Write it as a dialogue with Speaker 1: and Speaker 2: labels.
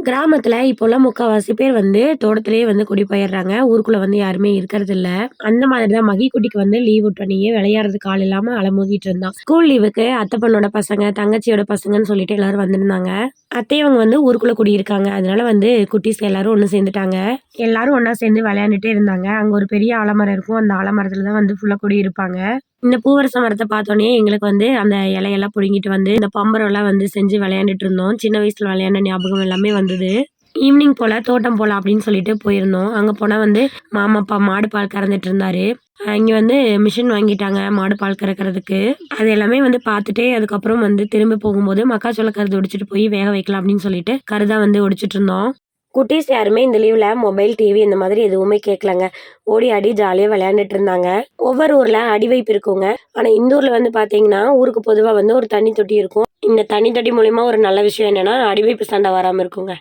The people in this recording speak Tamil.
Speaker 1: கிராமத்துல இப்போலாம் முக்காவாசி பேர் வந்து தோட்டத்திலேயே வந்து குடிபெயர்றாங்க. ஊருக்குள்ள வந்து யாருமே இருக்கறதில்ல. அந்த மாதிரி தான் மகிக்குட்டிக்கு வந்து லீவ் விட்டோனயே விளையாடுறதுக்கு ஆள் இல்லாம அலமோதிட்டு இருந்தான். ஸ்கூல் லீவுக்கு அத்தை பொண்ணோட பசங்க, தங்கச்சியோட பசங்கன்னு சொல்லிட்டு எல்லாரும் வந்திருந்தாங்க. அத்தையவங்க வந்து ஊருக்குள்ள குடியிருக்காங்க. அதனால வந்து குட்டீஸ் எல்லாரும் ஒண்ணு சேர்ந்துட்டாங்க. எல்லாரும் ஒண்ணா சேர்ந்து விளையாண்டுட்டே இருந்தாங்க. அங்க ஒரு பெரிய ஆலமரம் இருக்கும். அந்த ஆலமரத்துல தான் வந்து ஃபுல்லா குடியிருப்பாங்க. இந்த பூவரச மரத்த பார்த்தோனே எங்களுக்கு வந்து அந்த இலையெல்லாம் புடுங்கிட்டு வந்து, இந்த பம்பரம்லாம் வந்து செஞ்சு விளையாண்டுட்டு இருந்தோம். சின்ன வயசுல விளையாண்ட ஞாபகம் எல்லாமே வந்தது. ஈவினிங் போல தோட்டம் போலாம் அப்படின்னு சொல்லிட்டு போயிருந்தோம். அங்க போனா வந்து மாமா, அப்பா மாடு பால் கறந்துட்டு இருந்தாரு. இங்க வந்து மிஷின் வாங்கிட்டாங்க மாடு பால் கறக்கிறதுக்கு. அது எல்லாமே வந்து பார்த்துட்டே அதுக்கப்புறம் வந்து திரும்பி போகும்போது மக்காச்சோள கருது ஒடிச்சிட்டு போய் வேக வைக்கலாம் அப்படின்னு சொல்லிட்டு கருதா வந்து ஒடிச்சிட்டு இருந்தோம். குட்டீஸ் யாருமே இந்த லீவ்ல மொபைல், டிவி இந்த மாதிரி எதுவுமே கேட்கலங்க. ஓடி ஆடி ஜாலியா விளையாண்டுட்டு இருந்தாங்க. ஒவ்வொரு ஊர்ல அடி வைப்பு இருக்குங்க. ஆனா இந்த ஊர்ல வந்து பார்த்தீங்கன்னா, ஊருக்கு பொதுவா வந்து ஒரு தண்ணி தொட்டி இருக்கும். இந்த தண்ணி தொட்டி மூலியமா ஒரு நல்ல விஷயம் என்னன்னா, அடி வைப்பு சண்டை வராம இருக்குங்க.